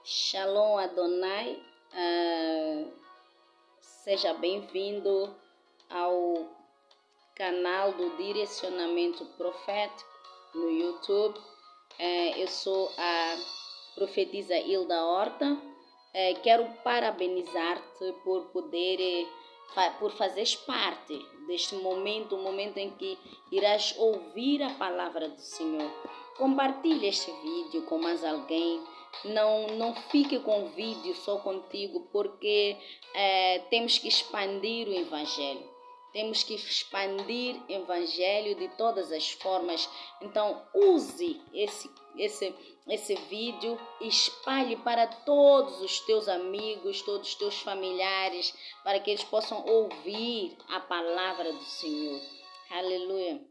Shalom Adonai, seja bem-vindo ao canal do Direcionamento Profético no YouTube. Eu sou a profetisa Hilda Horta. Quero parabenizar-te por por fazeres parte deste momento, o momento em que irás ouvir a palavra do Senhor. Compartilhe este vídeo com mais alguém. Não fique com o vídeo só contigo, porque temos que expandir o Evangelho. Temos que expandir o Evangelho de todas as formas. Então, use esse vídeo, espalhe para todos os teus amigos, todos os teus familiares, para que eles possam ouvir a palavra do Senhor. Aleluia.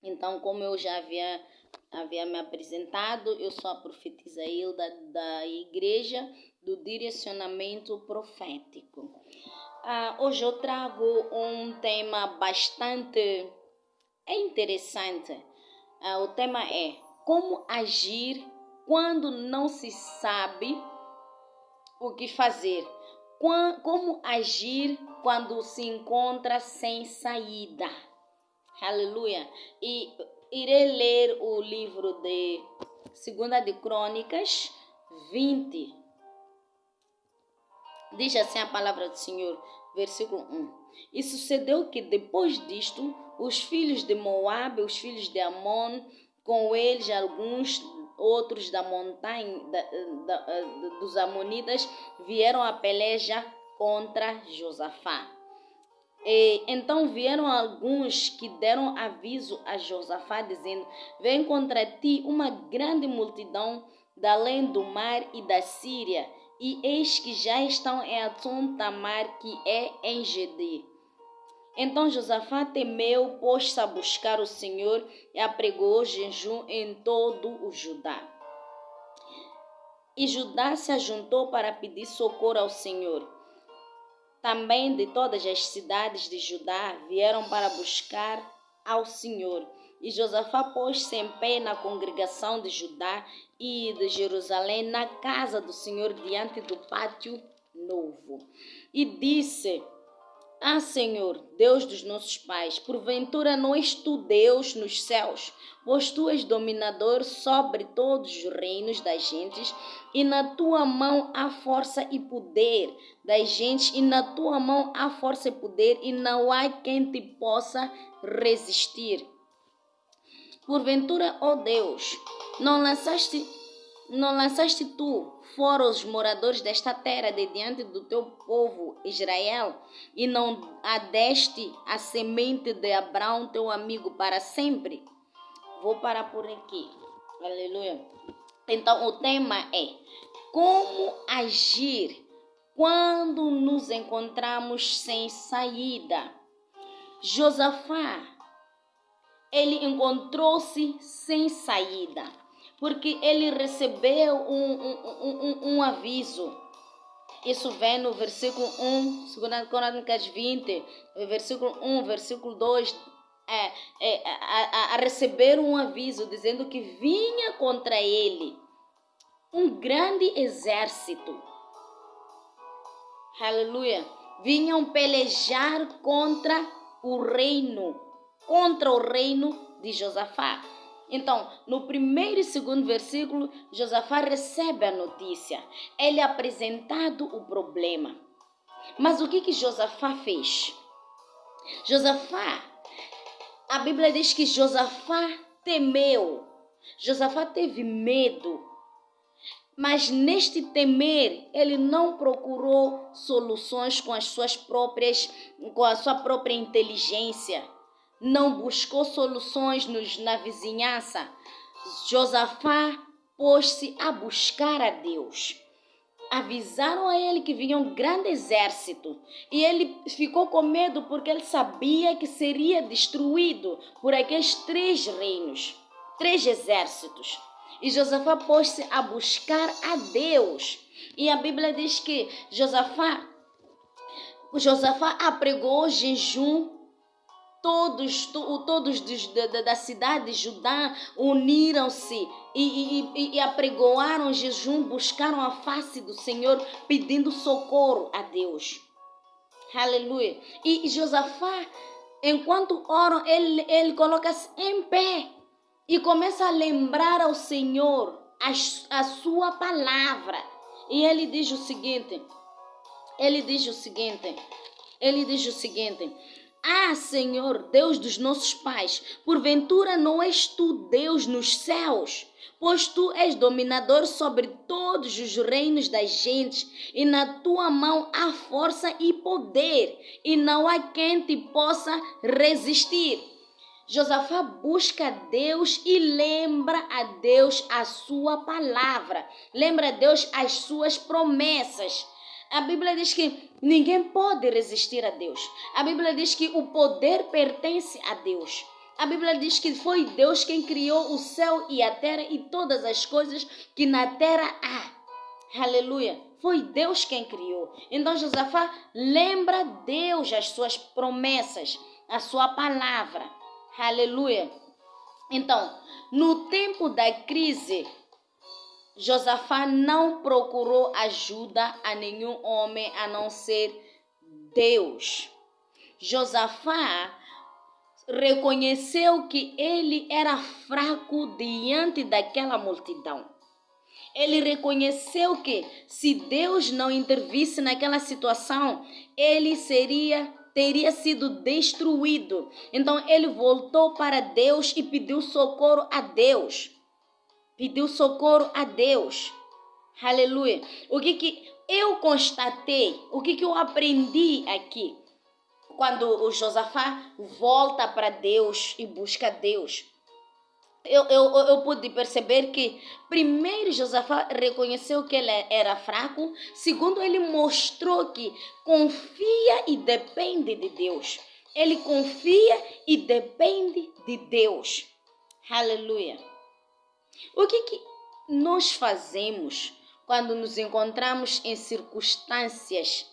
Então, como eu já havia me apresentado, eu sou a profetisa Hilda da Igreja do Direcionamento Profético. Hoje eu trago um tema bastante interessante. O tema é como agir quando não se sabe o que fazer. Como agir quando se encontra sem saída. Aleluia. E irei ler o livro de 2 de Crônicas 20. Diz assim a palavra do Senhor, versículo 1. E sucedeu que depois disto, os filhos de Moabe, os filhos de Amon, com eles alguns outros da montanha dos Amonitas, vieram a peleja contra Josafá. E então vieram alguns que deram aviso a Josafá, dizendo: vem contra ti uma grande multidão da além do mar e da Síria, e eis que já estão em Atzon Tamar, que é em Gede. Então Josafá temeu, pôs-se a buscar o Senhor e apregou jejum em todo o Judá. E Judá se ajuntou para pedir socorro ao Senhor. Também de todas as cidades de Judá vieram para buscar ao Senhor. E Josafá pôs-se em pé na congregação de Judá e de Jerusalém, na casa do Senhor, diante do pátio novo. E disse: Senhor, Deus dos nossos pais, porventura não és tu Deus nos céus, pois tu és dominador sobre todos os reinos das gentes, e na tua mão há força e poder das gentes, e na tua mão há força e poder, e não há quem te possa resistir. Porventura, ó Deus, não lançaste tu fora os moradores desta terra de diante do teu povo Israel, e não adeste a semente de Abraão, teu amigo, para sempre? Vou parar por aqui. Aleluia. Então, o tema é como agir quando nos encontramos sem saída. Josafá, ele encontrou-se sem saída, porque ele recebeu um aviso. Isso vem no versículo 1, 2 Crônicas 20, versículo 1, versículo 2, a receber um aviso dizendo que vinha contra ele um grande exército. Aleluia. Vinham pelejar contra o reino de Josafá. Então, no primeiro e segundo versículo, Josafá recebe a notícia. Ele é apresentado o problema. Mas o que Josafá fez? A Bíblia diz que Josafá temeu. Josafá teve medo. Mas neste temer, ele não procurou soluções com a sua própria inteligência. Não buscou soluções na vizinhança. Josafá pôs-se a buscar a Deus. Avisaram a ele que vinha um grande exército. E ele ficou com medo porque ele sabia que seria destruído por aqueles 3 reinos, 3 exércitos. E Josafá pôs-se a buscar a Deus. E a Bíblia diz que Josafá apregou jejum todos da cidade de Judá uniram-se e apregoaram jejum, buscaram a face do Senhor, pedindo socorro a Deus. Aleluia. E Josafá, enquanto oram, ele coloca-se em pé e começa a lembrar ao Senhor a sua palavra. E ele diz o seguinte, ah, Senhor, Deus dos nossos pais, porventura não és tu Deus nos céus? Pois tu és dominador sobre todos os reinos das gentes, e na tua mão há força e poder, e não há quem te possa resistir. Josafá busca Deus e lembra a Deus a sua palavra, lembra a Deus as suas promessas. A Bíblia diz que ninguém pode resistir a Deus. A Bíblia diz que o poder pertence a Deus. A Bíblia diz que foi Deus quem criou o céu e a terra e todas as coisas que na terra há. Aleluia. Foi Deus quem criou. Então Josafá lembra a Deus as suas promessas, a sua palavra. Aleluia. Então, no tempo da crise, Josafá não procurou ajuda a nenhum homem a não ser Deus. Josafá reconheceu que ele era fraco diante daquela multidão. Ele reconheceu que se Deus não intervisse naquela situação, ele teria sido destruído. Então ele voltou para Deus e pediu socorro a Deus. Aleluia. O que eu constatei, o que eu aprendi aqui, quando o Josafá volta para Deus e busca Deus, eu pude perceber que primeiro Josafá reconheceu que ele era fraco, segundo ele mostrou que confia e depende de Deus. Ele confia e depende de Deus. Aleluia. O que nós fazemos quando nos encontramos em circunstâncias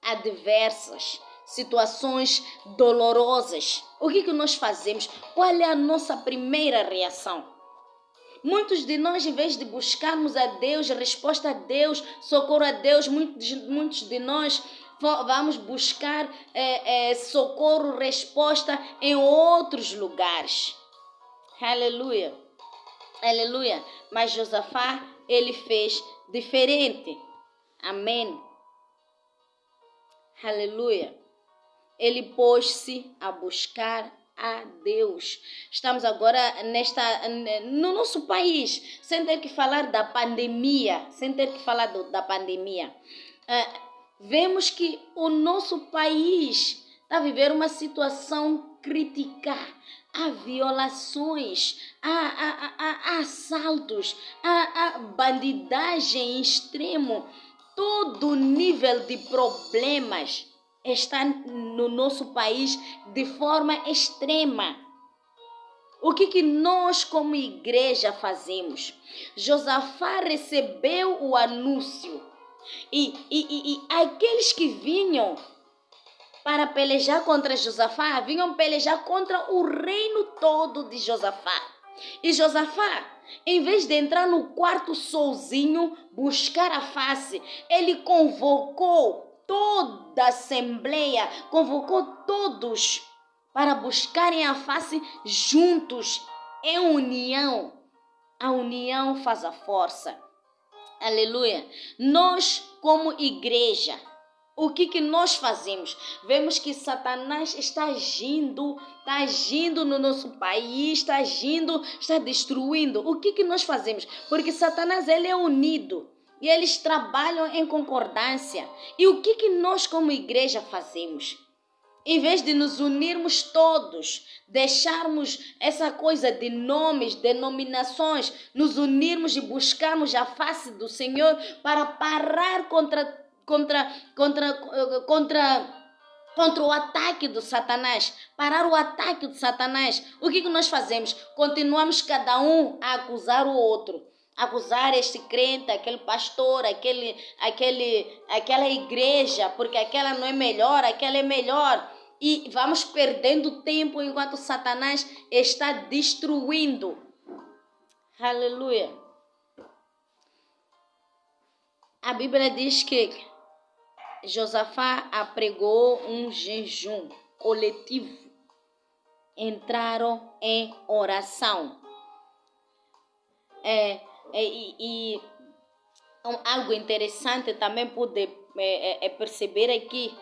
adversas, situações dolorosas? O que nós fazemos? Qual é a nossa primeira reação? Muitos de nós, em vez de buscarmos a Deus, resposta a Deus, socorro a Deus, muitos de nós vamos buscar socorro, resposta em outros lugares. Aleluia. Aleluia. Mas Josafá, ele fez diferente. Amém. Aleluia. Ele pôs-se a buscar a Deus. Estamos agora no nosso país, sem ter que falar da pandemia, vemos que o nosso país está a viver uma situação crítica. Há violações, há assaltos, há bandidagem em extremo. Todo nível de problemas está no nosso país de forma extrema. O que nós como igreja fazemos? Josafá recebeu o anúncio e aqueles que vinham para pelejar contra Josafá, vinham pelejar contra o reino todo de Josafá. E Josafá, em vez de entrar no quarto sozinho, buscar a face, ele convocou toda a assembleia, convocou todos para buscarem a face juntos, em união. A união faz a força. Aleluia. Nós, como igreja, o que nós fazemos? Vemos que Satanás está agindo no nosso país, está destruindo. O que nós fazemos? Porque Satanás, ele é unido e eles trabalham em concordância. E o que nós como igreja fazemos? Em vez de nos unirmos todos, deixarmos essa coisa de nomes, denominações, nos unirmos e buscarmos a face do Senhor para parar contra o ataque do Satanás, parar o ataque do Satanás. O que nós fazemos? Continuamos cada um a acusar o outro, acusar este crente, aquele pastor, aquela igreja, porque aquela não é melhor, aquela é melhor. e vamos perdendo tempo enquanto Satanás está destruindo. Aleluia. A Bíblia diz que Josafá apregou um jejum coletivo. Entraram em oração. Algo interessante também pude perceber aqui,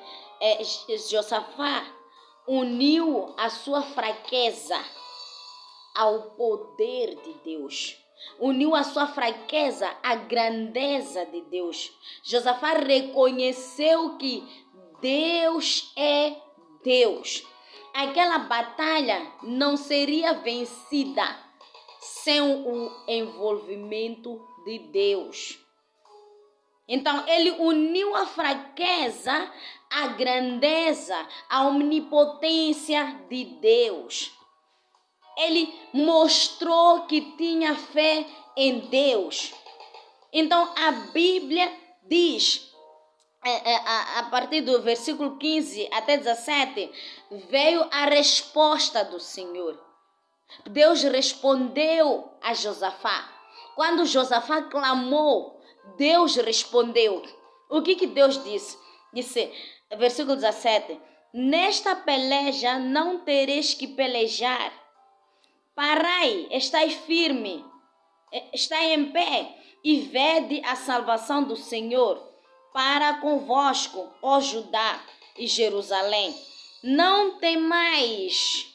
Josafá uniu a sua fraqueza ao poder de Deus. Uniu a sua fraqueza à grandeza de Deus. Josafá reconheceu que Deus é Deus. Aquela batalha não seria vencida sem o envolvimento de Deus. Então, ele uniu a fraqueza à grandeza, à onipotência de Deus. Ele mostrou que tinha fé em Deus. Então, a Bíblia diz, a partir do versículo 15 até 17, veio a resposta do Senhor. Deus respondeu a Josafá. Quando Josafá clamou, Deus respondeu. O que Deus disse? Disse, versículo 17, nesta peleja não tereis que pelejar. Parai, estai firme, estai em pé e vede a salvação do Senhor para convosco, ó Judá e Jerusalém. Não temais,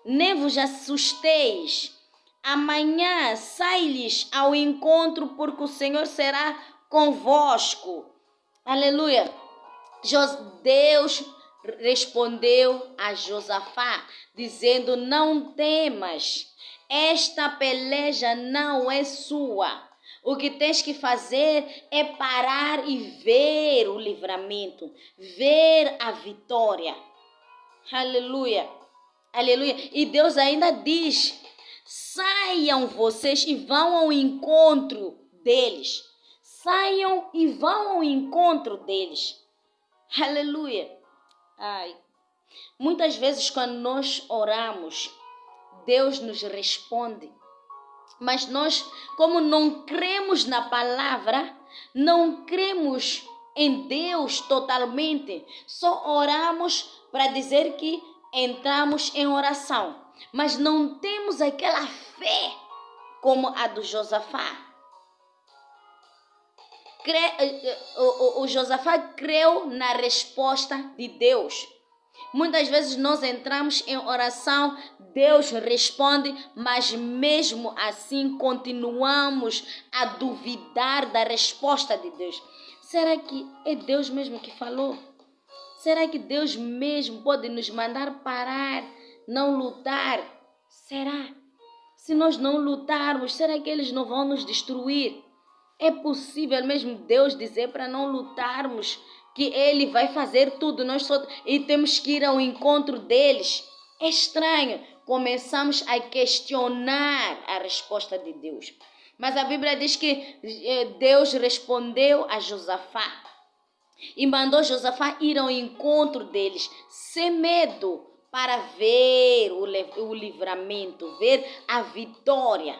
nem vos assusteis. Amanhã sai-lhes ao encontro, porque o Senhor será convosco. Aleluia. Deus respondeu a Josafá, dizendo, não temas, esta peleja não é sua. O que tens que fazer é parar e ver o livramento, ver a vitória. Aleluia, aleluia. E Deus ainda diz, saiam vocês e vão ao encontro deles. Saiam e vão ao encontro deles. Aleluia. Ai. Muitas vezes quando nós oramos, Deus nos responde. Mas nós, como não cremos na palavra, não cremos em Deus totalmente, só oramos para dizer que entramos em oração. Mas não temos aquela fé como a do Josafá. O Josafá creu na resposta de Deus. Muitas vezes nós entramos em oração, Deus responde, mas mesmo assim continuamos a duvidar da resposta de Deus. Será que é Deus mesmo que falou? Será que Deus mesmo pode nos mandar parar, não lutar? Será? Se nós não lutarmos, será que eles não vão nos destruir? É possível mesmo Deus dizer para não lutarmos que Ele vai fazer tudo, e temos que ir ao encontro deles? É estranho. Começamos a questionar a resposta de Deus. Mas a Bíblia diz que Deus respondeu a Josafá e mandou Josafá ir ao encontro deles, sem medo, para ver o livramento, ver a vitória.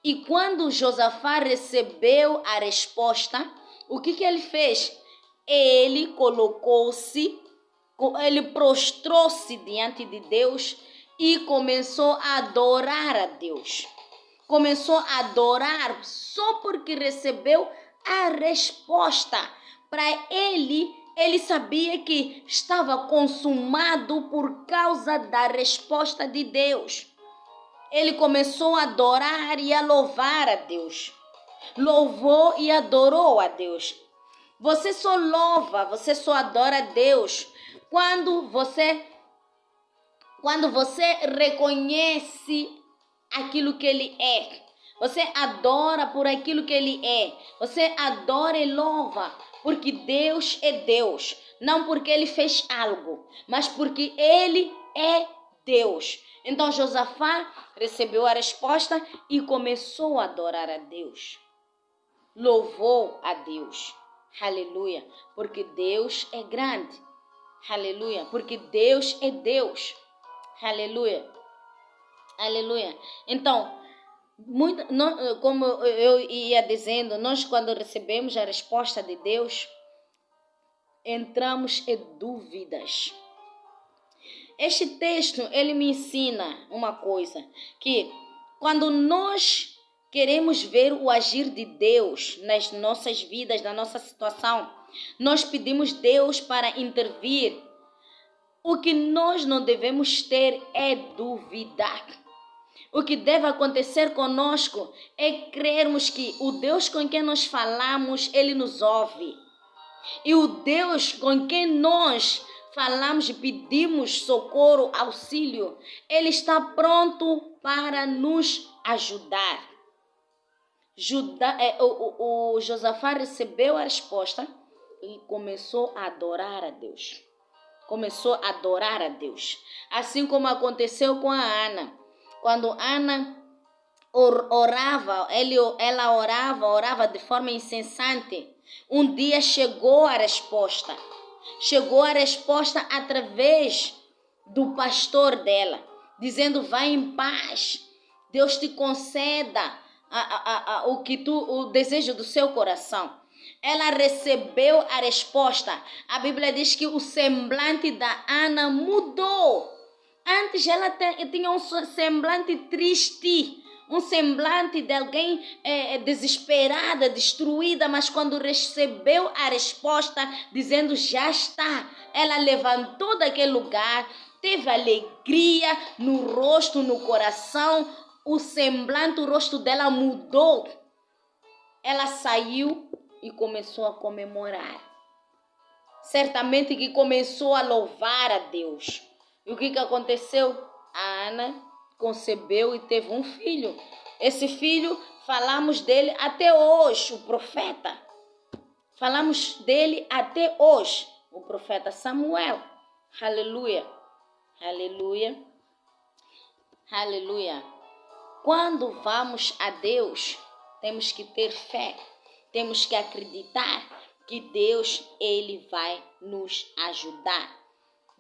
E quando Josafá recebeu a resposta, o que ele fez? Ele ele prostrou-se diante de Deus e começou a adorar a Deus. Começou a adorar só porque recebeu a resposta. Para ele sabia que estava consumado por causa da resposta de Deus. Ele começou a adorar e a louvar a Deus. Louvou e adorou a Deus. Você só louva, você só adora a Deus quando você reconhece aquilo que Ele é. Você adora por aquilo que Ele é. Você adora e louva porque Deus é Deus. Não porque Ele fez algo, mas porque Ele é Deus. Então Josafá recebeu a resposta e começou a adorar a Deus. Louvou a Deus. Aleluia. Porque Deus é grande. Aleluia. Porque Deus é Deus. Aleluia. Aleluia. Então, como eu ia dizendo, nós quando recebemos a resposta de Deus, entramos em dúvidas. Este texto, ele me ensina uma coisa, que quando nós queremos ver o agir de Deus nas nossas vidas, na nossa situação, nós pedimos Deus para intervir. O que nós não devemos ter é duvidar. O que deve acontecer conosco é crermos que o Deus com quem nós falamos, Ele nos ouve. E o Deus com quem nós falamos e pedimos socorro, auxílio, Ele está pronto para nos ajudar. O Josafá recebeu a resposta e começou a adorar a Deus. Começou a adorar a Deus. Assim como aconteceu com a Ana. Quando Ana orava, ela orava de forma incessante. Um dia chegou a resposta. Chegou a resposta através do pastor dela, dizendo: vai em paz, Deus te conceda o desejo do seu coração. Ela recebeu a resposta. A Bíblia diz que o semblante da Ana mudou. Antes ela tinha um semblante triste, um semblante de alguém desesperada, destruída, mas quando recebeu a resposta dizendo já está, ela levantou daquele lugar, teve alegria no rosto, no coração, o semblante, o rosto dela mudou. Ela saiu e começou a comemorar. Certamente que começou a louvar a Deus. E o que aconteceu? A Ana concebeu e teve um filho. Esse filho, falamos dele até hoje, o profeta. Falamos dele até hoje, o profeta Samuel. Aleluia. Aleluia. Aleluia. Quando vamos a Deus, temos que ter fé. Temos que acreditar que Deus, Ele vai nos ajudar.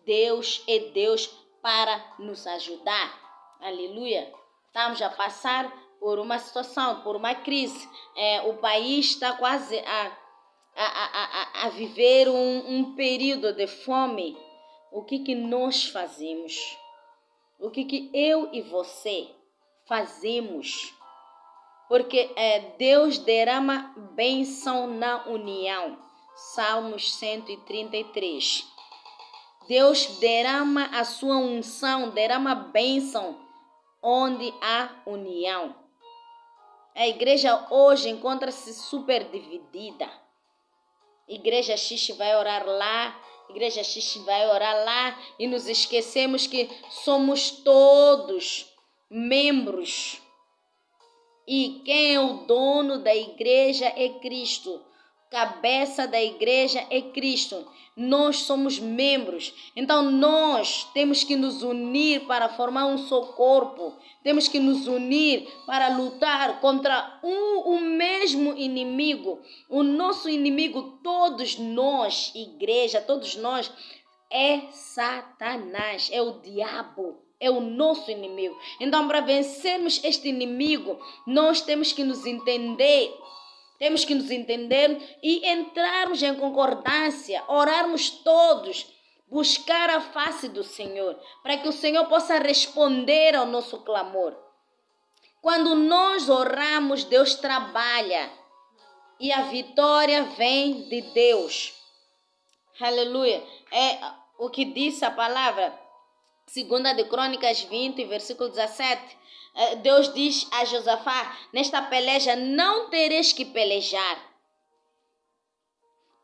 Deus é Deus para nos ajudar. Aleluia. Estamos a passar por uma situação, por uma crise. O país está quase a viver um período de fome. O que nós fazemos? O que eu e você fazemos? Porque Deus derrama bênção na união. Salmos 133. Deus derrama a sua unção, derrama bênção onde há união. A igreja hoje encontra-se super dividida. Igreja X vai orar lá, igreja X vai orar lá e nos esquecemos que somos todos membros. E quem é o dono da igreja é Cristo. Cabeça da igreja é Cristo. Nós somos membros. Então nós temos que nos unir para formar um só corpo. Temos que nos unir para lutar contra o mesmo inimigo. O nosso inimigo, todos nós, igreja, todos nós, é Satanás, é o diabo. É o nosso inimigo. Então, para vencermos este inimigo, nós temos que nos entender. Temos que nos entender e entrarmos em concordância, orarmos todos, buscar a face do Senhor, para que o Senhor possa responder ao nosso clamor. Quando nós oramos, Deus trabalha e a vitória vem de Deus. Aleluia. É o que diz a palavra. 2 de Crônicas 20, versículo 17, Deus diz a Josafá: nesta peleja não tereis que pelejar.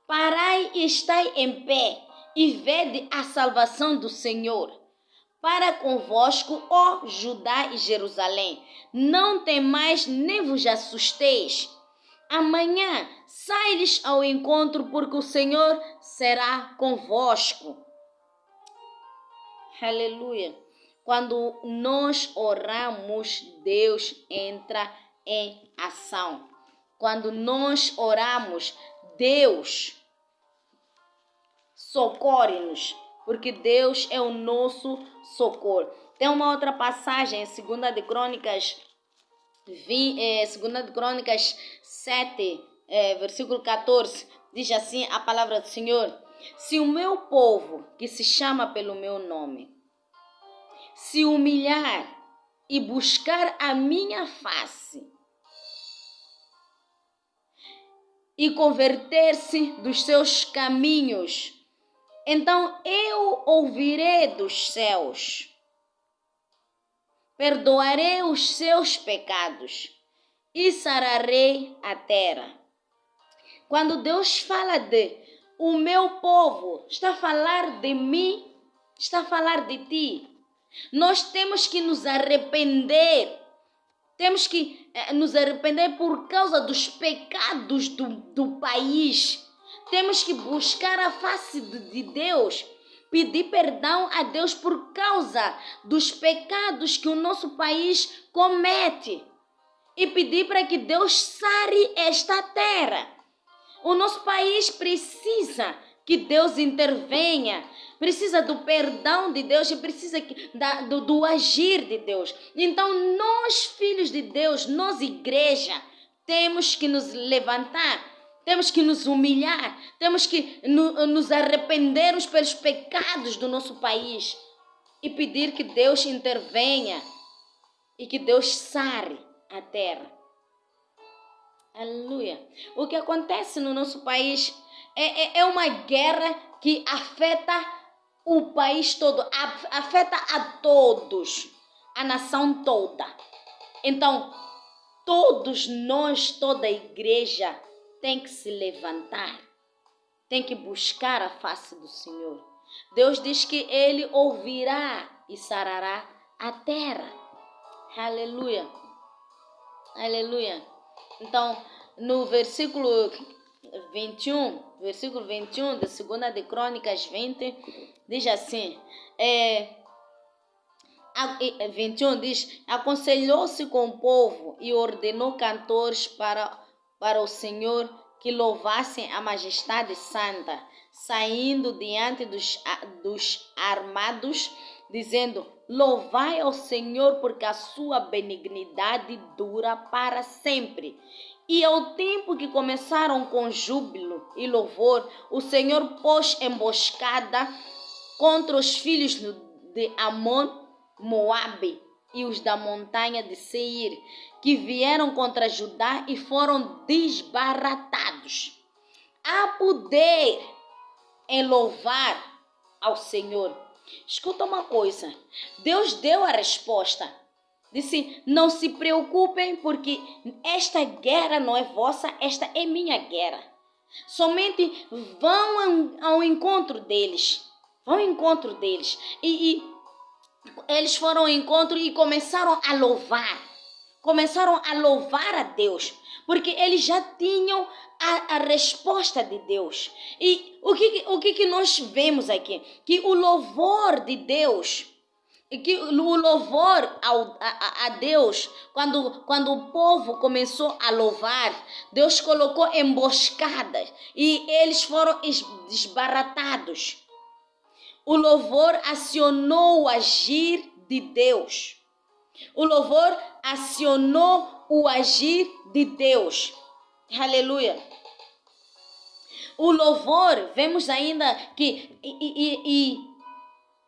Parai e estai em pé e vede a salvação do Senhor. Para convosco, ó Judá e Jerusalém, não temais nem vos assusteis. Amanhã sai-lhes ao encontro, porque o Senhor será convosco. Aleluia. Quando nós oramos, Deus entra em ação. Quando nós oramos, Deus socorre-nos. porque Deus é o nosso socorro. Tem uma outra passagem, 2 de Crônicas, 2 de Crônicas 7, versículo 14, diz assim a palavra do Senhor: se o meu povo, que se chama pelo meu nome, se humilhar e buscar a minha face e converter-se dos seus caminhos, então eu ouvirei dos céus, perdoarei os seus pecados e sararei a terra. Quando Deus fala de o meu povo, está a falar de mim, está a falar de ti. Nós temos que nos arrepender. Temos que nos arrepender por causa dos pecados do país. Temos que buscar a face de Deus, pedir perdão a Deus por causa dos pecados que o nosso país comete e pedir para que Deus sare esta terra. O nosso país precisa que Deus intervenha, precisa do perdão de Deus e precisa do agir de Deus. Então, nós, filhos de Deus, nós, igreja, temos que nos levantar, temos que nos humilhar, temos que nos arrependermos pelos pecados do nosso país e pedir que Deus intervenha e que Deus sare a terra. Aleluia. O que acontece no nosso país é uma guerra que afeta o país todo, afeta a todos, a nação toda. Então, todos nós, toda a igreja, tem que se levantar, tem que buscar a face do Senhor. Deus diz que Ele ouvirá e sarará a terra. Aleluia. Aleluia. Então, no versículo 21 de 2 de Crônicas 20, diz assim, 21 diz: aconselhou-se com o povo e ordenou cantores para o Senhor que louvassem a majestade santa, saindo diante dos armados, dizendo: louvai ao Senhor, porque a sua benignidade dura para sempre. E ao tempo que começaram com júbilo e louvor, o Senhor pôs emboscada contra os filhos de Amon, Moabe e os da montanha de Seir, que vieram contra Judá e foram desbaratados. Há poder em louvar ao Senhor. Escuta uma coisa, Deus deu a resposta. Disse: não se preocupem, porque esta guerra não é vossa, esta é minha guerra. Somente vão ao encontro deles. Vão ao encontro deles. E eles foram ao encontro e começaram a louvar. Começaram a louvar a Deus, porque eles já tinham a resposta de Deus. E o que nós vemos aqui? Que o louvor de Deus, que o louvor a Deus, quando o povo começou a louvar, Deus colocou emboscadas e eles foram desbaratados. O louvor acionou o agir de Deus. O louvor acionou o agir de Deus. Aleluia. O louvor, vemos ainda que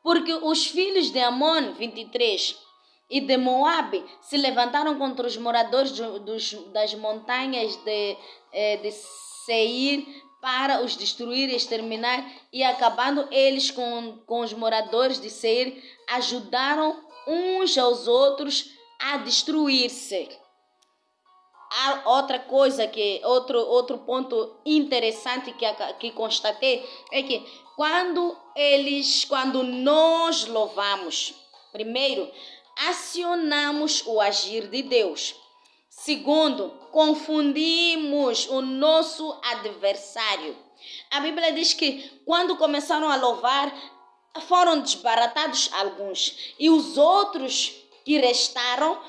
porque os filhos de Amon, 23, e de Moabe se levantaram contra os moradores das montanhas de Seir para os destruir e exterminar, e acabando eles com os moradores de Seir, ajudaram uns aos outros a destruir-se. Há outra coisa outro ponto interessante que constatei é que quando nós louvamos, primeiro, acionamos o agir de Deus. Segundo, confundimos o nosso adversário. A Bíblia diz que quando começaram a louvar, foram desbaratados alguns, e os outros que restaram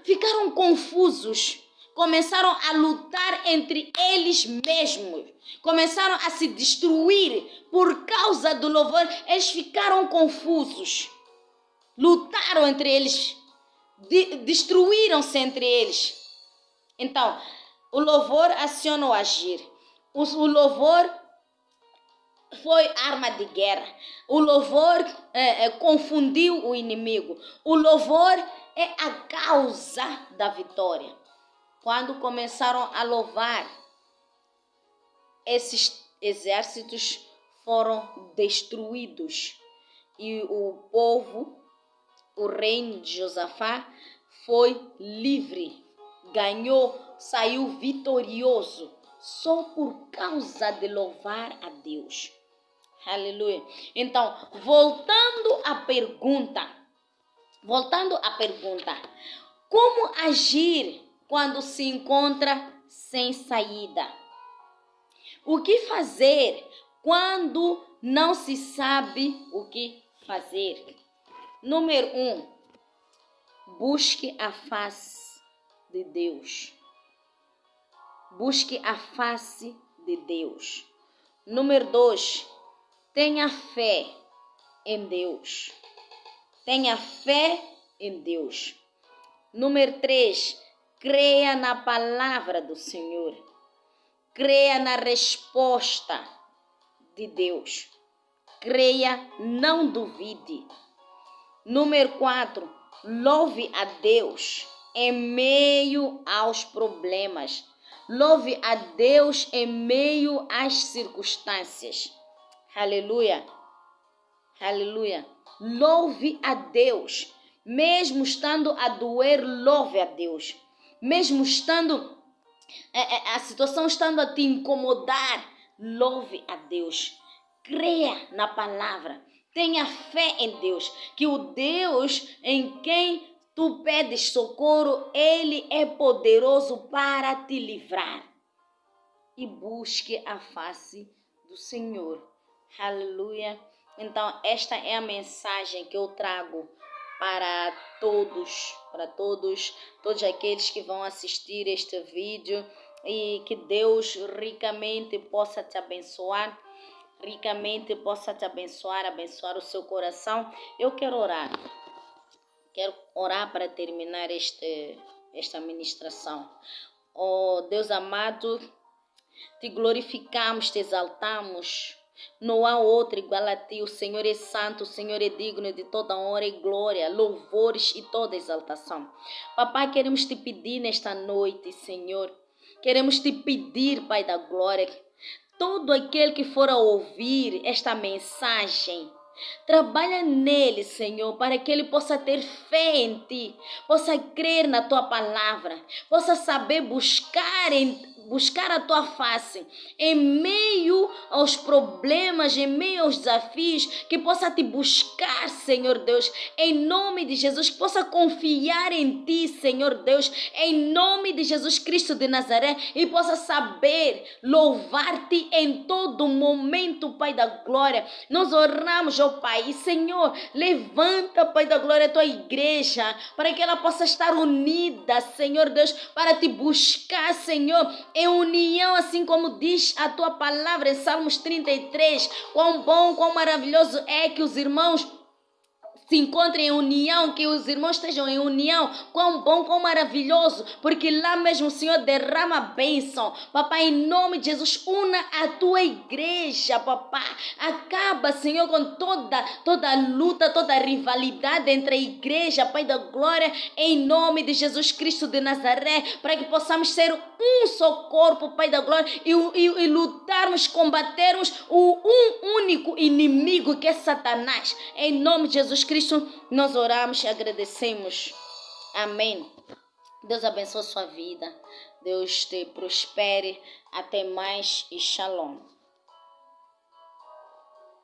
ficaram confusos, começaram a lutar entre eles mesmos. Começaram a se destruir por causa do louvor. Eles ficaram confusos. Lutaram entre eles. Destruíram-se entre eles. Então, o louvor aciona o agir. O louvor foi arma de guerra. O louvor confundiu o inimigo. O louvor é a causa da vitória. Quando começaram a louvar, esses exércitos foram destruídos. E o povo, o reino de Josafá, foi livre. Ganhou, saiu vitorioso. Só por causa de louvar a Deus. Aleluia. Então, voltando à pergunta. Como agir quando se encontra sem saída? O que fazer quando não se sabe o que fazer? Número 1. Busque a face de Deus. Busque a face de Deus. Número 2. Tenha fé em Deus. Tenha fé em Deus. Número 3. Creia na palavra do Senhor. Creia na resposta de Deus. Creia, não duvide. Número 4. Louve a Deus em meio aos problemas. Louve a Deus em meio às circunstâncias. Aleluia. Aleluia. Louve a Deus. Mesmo estando a doer, louve a Deus. Mesmo estando, a situação estando a te incomodar, louve a Deus. Creia na palavra. Tenha fé em Deus. Que o Deus em quem tu pedes socorro, Ele é poderoso para te livrar. E busque a face do Senhor. Aleluia. Então, esta é a mensagem que eu trago para todos aqueles que vão assistir este vídeo, e que Deus ricamente possa te abençoar, abençoar o seu coração. Eu quero orar para terminar esta ministração. Oh Deus amado, te glorificamos, te exaltamos. Não há outro igual a ti. O Senhor é santo, o Senhor é digno de toda honra e glória, louvores e toda exaltação. Papai, queremos te pedir nesta noite, Senhor. Queremos te pedir, Pai da glória, todo aquele que for a ouvir esta mensagem, trabalha nele, Senhor, para que ele possa ter fé em ti, possa crer na tua palavra, possa saber buscar a tua face em meio aos problemas, em meio aos desafios, que possa te buscar, Senhor Deus, em nome de Jesus, que possa confiar em ti, Senhor Deus, em nome de Jesus Cristo de Nazaré, e possa saber louvar-te em todo momento, Pai da glória. Nós oramos, ó Pai, e Senhor, levanta, Pai da glória, a tua igreja, para que ela possa estar unida, Senhor Deus, para te buscar, Senhor, em união, assim como diz a tua palavra em Salmos 33, quão bom, quão maravilhoso é que os irmãos se encontrem em união, que os irmãos estejam em união. Quão bom, quão maravilhoso, porque lá mesmo o Senhor derrama a bênção. Papai, em nome de Jesus, una a tua igreja, papai. Acaba, Senhor, com toda luta, toda rivalidade entre a igreja, Pai da glória, em nome de Jesus Cristo de Nazaré, para que possamos ser um só corpo, Pai da glória, e lutarmos, combatermos um único inimigo, que é Satanás. Em nome de Jesus Cristo, nós oramos e agradecemos. Amém. Deus abençoe a sua vida. Deus te prospere. Até mais e shalom.